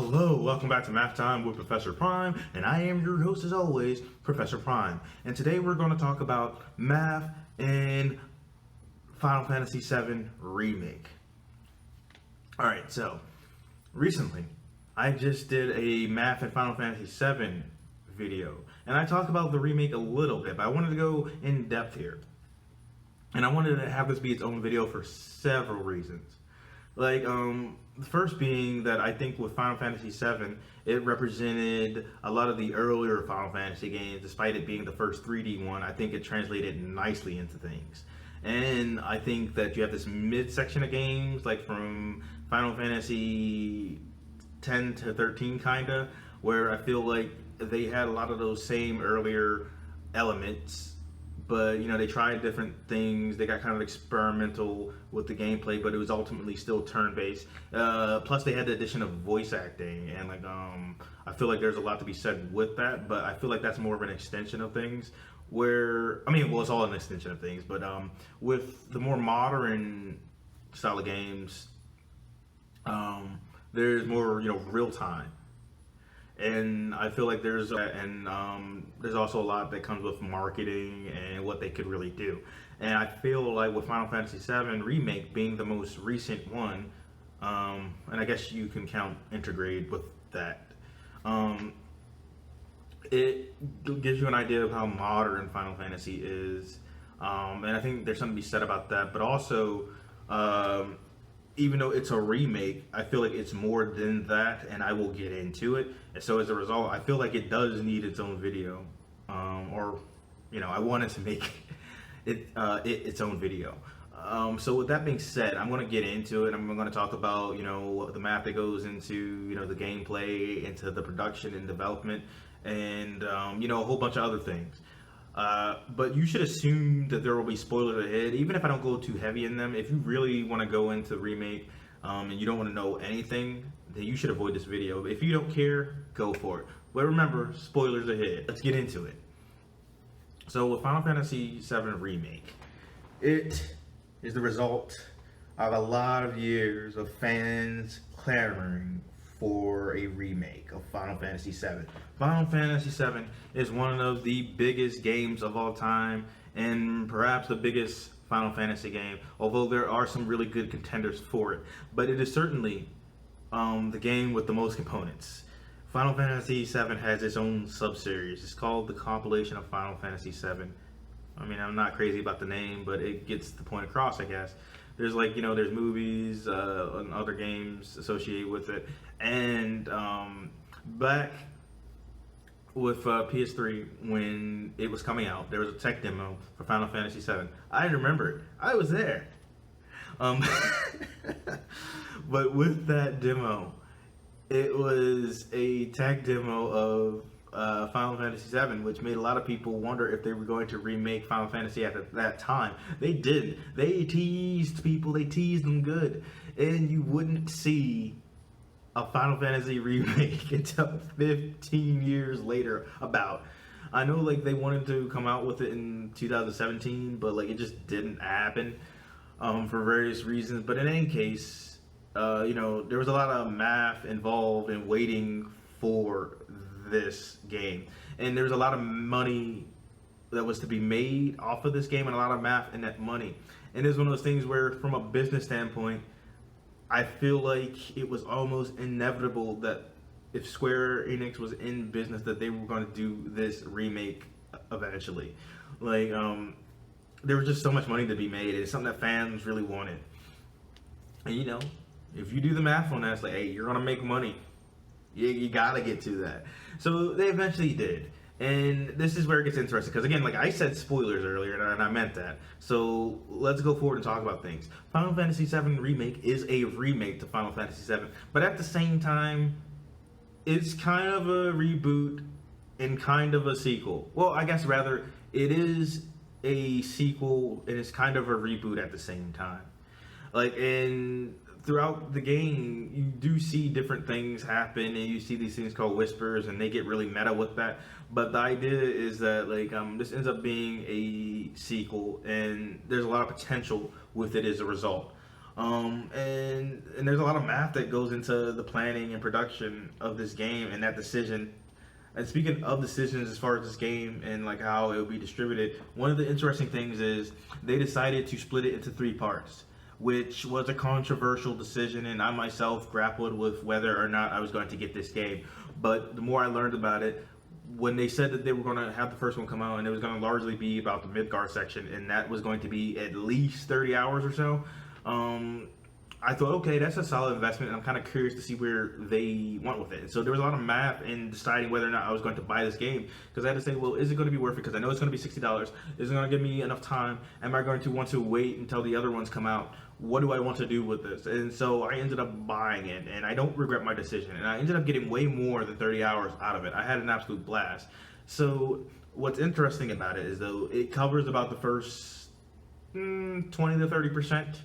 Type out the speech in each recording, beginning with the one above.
Hello, welcome back to Math Time with Professor Prime, and I am your host as always, Professor Prime. And today we're going to talk about math in Final Fantasy VII Remake. Alright, so recently I just did a math in Final Fantasy VII video, and I talked about the remake a little bit, but I wanted to go in depth here. And I wanted to have this be its own video for several reasons. The first being that I think with Final Fantasy VII, it represented a lot of the earlier Final Fantasy games, despite it being the first 3D one. I think it translated nicely into things. And I think that you have this mid-section of games, like from Final Fantasy 10 to 13 kinda, where I feel like they had a lot of those same earlier elements, but they tried different things. They got kind of experimental with the gameplay, but it was ultimately still turn-based. Plus they had the addition of voice acting, and I feel like there's a lot to be said with that, but I feel like that's more of an extension of things it's all an extension of things, but with the more modern style of games, there's more real time. And I feel like there's also a lot that comes with marketing and what they could really do. And I feel like with Final Fantasy VII Remake being the most recent one, and I guess you can count Intergrade with that, it gives you an idea of how modern Final Fantasy is, and I think there's something to be said about that. But also, even though it's a remake, I feel like it's more than that, and I will get into it. And so as a result, I feel like it does need its own video, I wanted to make it its own video. So with that being said, I'm going to get into it. I'm going to talk about the math that goes into the gameplay, into the production and development, and a whole bunch of other things. But you should assume that there will be spoilers ahead, even if I don't go too heavy in them. If you really want to go into Remake and you don't want to know anything, then you should avoid this video. If you don't care, go for it. But remember, spoilers ahead. Let's get into it. So with Final Fantasy VII Remake, it is the result of a lot of years of fans clamoring for a remake of Final Fantasy VII. Final Fantasy VII is one of the biggest games of all time, and perhaps the biggest Final Fantasy game, although there are some really good contenders for it. But it is certainly the game with the most components. Final Fantasy VII has its own sub-series. It's called the compilation of Final Fantasy VII. I'm not crazy about the name, but it gets the point across, I guess. There's there's movies and other games associated with it. And back with PS3, when it was coming out, there was a tech demo for Final Fantasy VII. I remember it. I was there. But with that demo, it was a tech demo of Final Fantasy VII, which made a lot of people wonder if they were going to remake Final Fantasy at that time. They didn't. They teased people. They teased them good. And you wouldn't see a Final Fantasy remake until 15 years later about. I know they wanted to come out with it in 2017, but it just didn't happen for various reasons. But in any case, there was a lot of math involved in waiting for this game, and there was a lot of money that was to be made off of this game, and a lot of math in that money. And it's one of those things where, from a business standpoint, I feel like it was almost inevitable that if Square Enix was in business, that they were going to do this remake eventually. There was just so much money to be made, and it's something that fans really wanted. And if you do the math on that, it's hey, you're gonna make money. You gotta get to that. So they eventually did. And this is where it gets interesting, because again, I said spoilers earlier, and I meant that. So let's go forward and talk about things. Final Fantasy VII Remake is a remake to Final Fantasy VII, but at the same time, it's kind of a reboot and kind of a sequel. Well, I guess rather, it is a sequel and it's kind of a reboot at the same time. Throughout the game, you do see different things happen, and you see these things called whispers, and they get really meta with that. But the idea is that this ends up being a sequel, and there's a lot of potential with it as a result. And there's a lot of math that goes into the planning and production of this game and that decision. And speaking of decisions as far as this game and like how it will be distributed, one of the interesting things is they decided to split it into three parts, which was a controversial decision, and I myself grappled with whether or not I was going to get this game. But the more I learned about it, when they said that they were going to have the first one come out and it was going to largely be about the Midgard section, and that was going to be at least 30 hours or so, I thought, okay, that's a solid investment, and I'm kind of curious to see where they went with it. And so there was a lot of math in deciding whether or not I was going to buy this game, because I had to say, well, is it going to be worth it? Because I know it's going to be $60. Is it going to give me enough time? Am I going to want to wait until the other ones come out? What do I want to do with this? And so I ended up buying it, and I don't regret my decision. And I ended up getting way more than 30 hours out of it. I had an absolute blast. So what's interesting about it is, though, it covers about the first 20 to 30%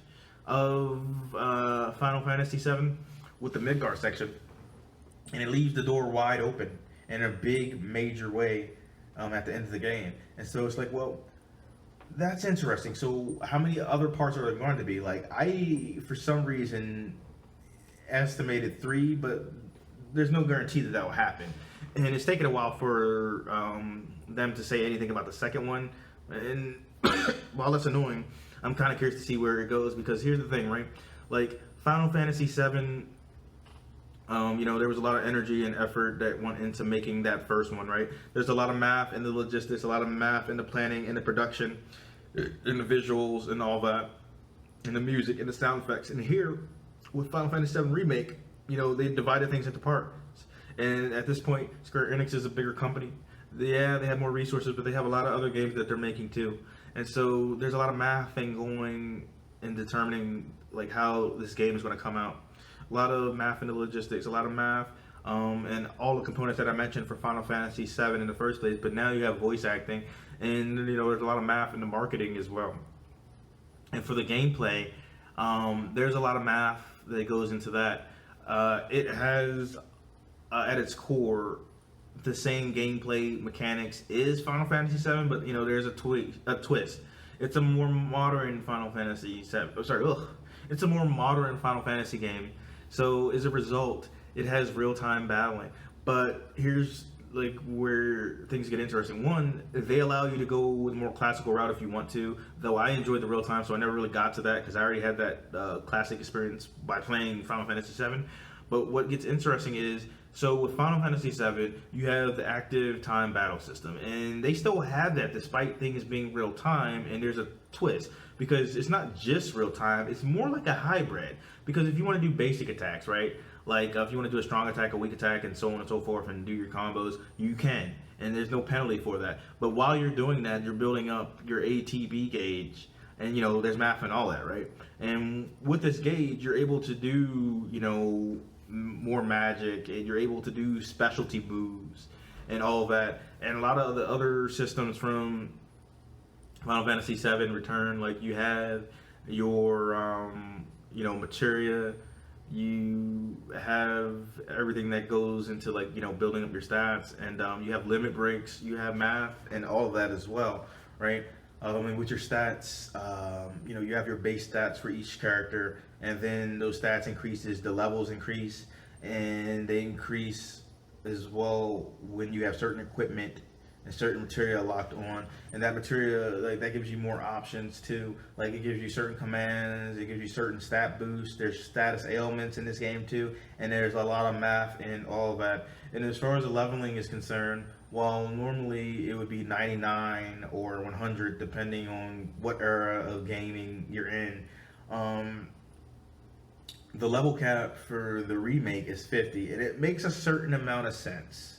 of Final Fantasy VII with the Midgard section, and it leaves the door wide open in a big major way at the end of the game. And so it's like, well, that's interesting. So how many other parts are there going to be? Like, I for some reason estimated 3, but there's no guarantee that that will happen, and it's taken a while for them to say anything about the second one. And while that's annoying, I'm kind of curious to see where it goes, because here's the thing, right? Like, Final Fantasy VII, there was a lot of energy and effort that went into making that first one, right? There's a lot of math in the logistics, a lot of math in the planning, in the production, in the visuals, and all that, in the music, and the sound effects. And here, with Final Fantasy VII Remake, they divided things into parts. And at this point, Square Enix is a bigger company. Yeah, they have more resources, but they have a lot of other games that they're making too. And so there's a lot of math thing going in determining like how this game is going to come out. A lot of math in the logistics, a lot of math, and all the components that I mentioned for Final Fantasy VII in the first place. But now you have voice acting, and there's a lot of math in the marketing as well. And for the gameplay, there's a lot of math that goes into that. It has at its core the same gameplay mechanics is Final Fantasy VII, but there's a twist. It's a more modern Final Fantasy VII. It's a more modern Final Fantasy game. So as a result, it has real-time battling. But here's like where things get interesting. One, they allow you to go with a more classical route if you want to. Though I enjoyed the real-time, so I never really got to that because I already had that classic experience by playing Final Fantasy VII. But what gets interesting is, so with Final Fantasy VII, you have the active time battle system, and they still have that despite things being real time. And there's a twist, because it's not just real time; it's more like a hybrid. Because if you want to do basic attacks, right, like if you want to do a strong attack, a weak attack, and so on and so forth, and do your combos, you can, and there's no penalty for that. But while you're doing that, you're building up your ATB gauge, and there's math and all that, right? And with this gauge, you're able to do more magic, and you're able to do specialty moves and all that. And a lot of the other systems from Final Fantasy VII Return, like you have your materia, you have everything that goes into like building up your stats, and you have limit breaks, you have math and all of that as well, right? With your stats, you have your base stats for each character, and then those stats increases, the levels increase, and they increase as well when you have certain equipment and certain material locked on. And that material, like, that gives you more options too. Like, it gives you certain commands, it gives you certain stat boosts. There's status ailments in this game too, and there's a lot of math in all of that. And as far as the leveling is concerned, while normally it would be 99 or 100 depending on what era of gaming you're in, the level cap for the remake is 50, and it makes a certain amount of sense.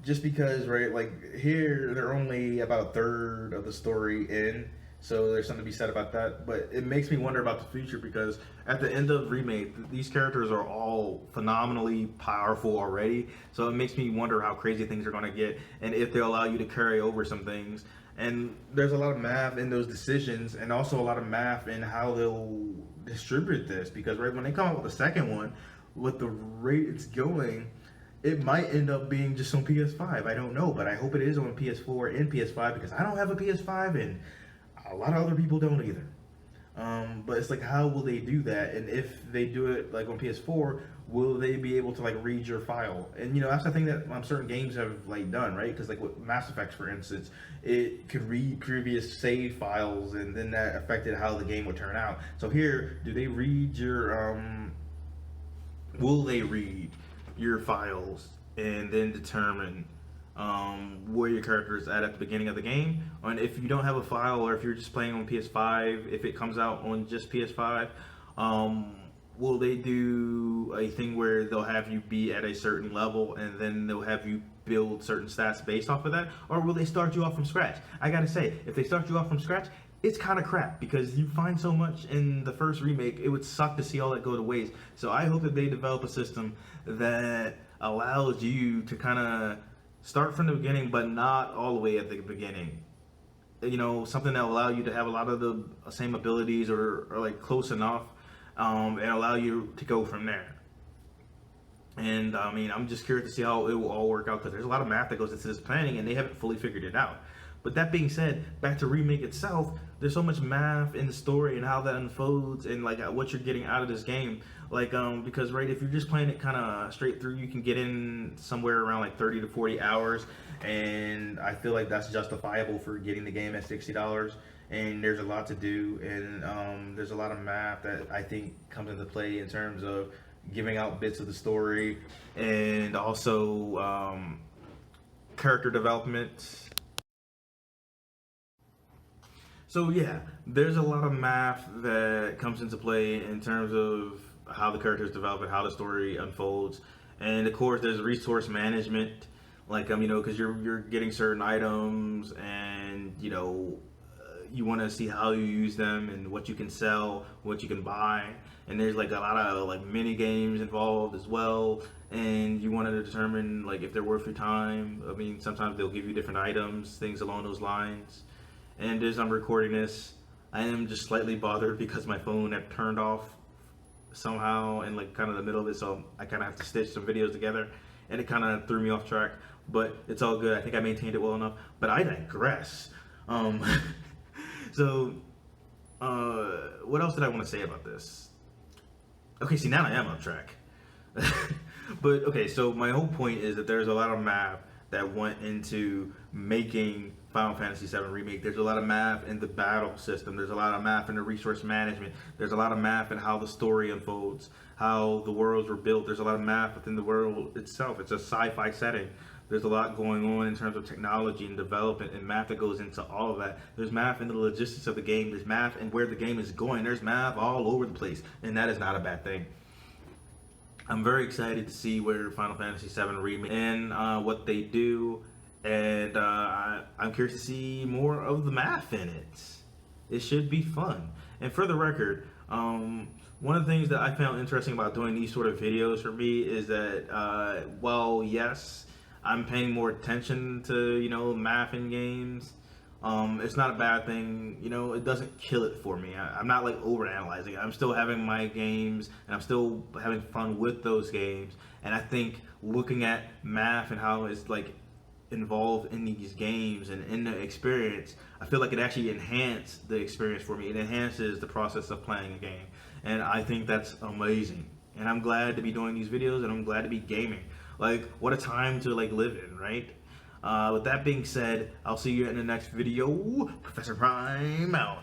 Just because, right, like here they're only about a third of the story in, so there's something to be said about that. But it makes me wonder about the future, because at the end of remake, these characters are all phenomenally powerful already. So it makes me wonder how crazy things are going to get, and if they'll allow you to carry over some things. And there's a lot of math in those decisions, and also a lot of math in how they'll distribute this. Because right when they come out with the second one, with the rate it's going, it might end up being just on PS5. I don't know, but I hope it is on PS4 and PS5, because I don't have a PS5, and a lot of other people don't either. But it's like, how will they do that? And if they do it like on PS4, will they be able to like read your file? And that's the thing that certain games have like done, right? Because like with Mass Effect, for instance, it could read previous save files, and then that affected how the game would turn out. So here, do they read your will they read your files and then determine where your character is at the beginning of the game? And if you don't have a file, or if you're just playing on PS5, if it comes out on just PS5, will they do a thing where they'll have you be at a certain level and then they'll have you build certain stats based off of that? Or will they start you off from scratch? I gotta say, if they start you off from scratch, it's kind of crap, because you find so much in the first remake. It would suck to see all that go to waste. So I hope that they develop a system that allows you to kind of start from the beginning, but not all the way at the beginning. Something that will allow you to have a lot of the same abilities, or like close enough, and allow you to go from there. And I mean, I'm just curious to see how it will all work out, because there's a lot of math that goes into this planning, and they haven't fully figured it out. But that being said, back to Remake itself, there's so much math in the story and how that unfolds, and like what you're getting out of this game. Like, because right, if you're just playing it kind of straight through, you can get in somewhere around like 30 to 40 hours, and I feel like that's justifiable for getting the game at $60. And there's a lot to do, and there's a lot of math that I think comes into play in terms of giving out bits of the story, and also character development. So yeah, there's a lot of math that comes into play in terms of how the characters develop and how the story unfolds. And of course, there's resource management, like because you're getting certain items, and you want to see how you use them and what you can sell, what you can buy. And there's like a lot of like mini games involved as well, and you want to determine like if they're worth your time. I mean, sometimes they'll give you different items, things along those lines. And as I'm recording this, I am just slightly bothered because my phone had turned off somehow in like kind of the middle of it, so I kind of have to stitch some videos together, and it kind of threw me off track. But it's all good. I think I maintained it well enough. But I digress. So, what else did I want to say about this? Okay, see, now I am off track. But okay, so my whole point is that there's a lot of math that went into making Final Fantasy VII Remake. There's a lot of math in the battle system. There's a lot of math in the resource management. There's a lot of math in how the story unfolds, how the worlds were built. There's a lot of math within the world itself. It's a sci-fi setting. There's a lot going on in terms of technology and development, and math that goes into all of that. There's math in the logistics of the game. There's math in where the game is going. There's math all over the place, and that is not a bad thing. I'm very excited to see where Final Fantasy VII Remake and what they do, and I'm curious to see more of the math in it. It should be fun. And for the record, one of the things that I found interesting about doing these sort of videos for me is that, well, yes, I'm paying more attention to math in games. It's not a bad thing. It doesn't kill it for me. I'm not like overanalyzing it. I'm still having my games, and I'm still having fun with those games. And I think looking at math and how it's like involved in these games and in the experience, I feel like it actually enhanced the experience for me. It enhances the process of playing a game, and I think that's amazing. And I'm glad to be doing these videos, and I'm glad to be gaming. Like, what a time to like live in, right? With that being said, I'll see you in the next video. Professor Prime out.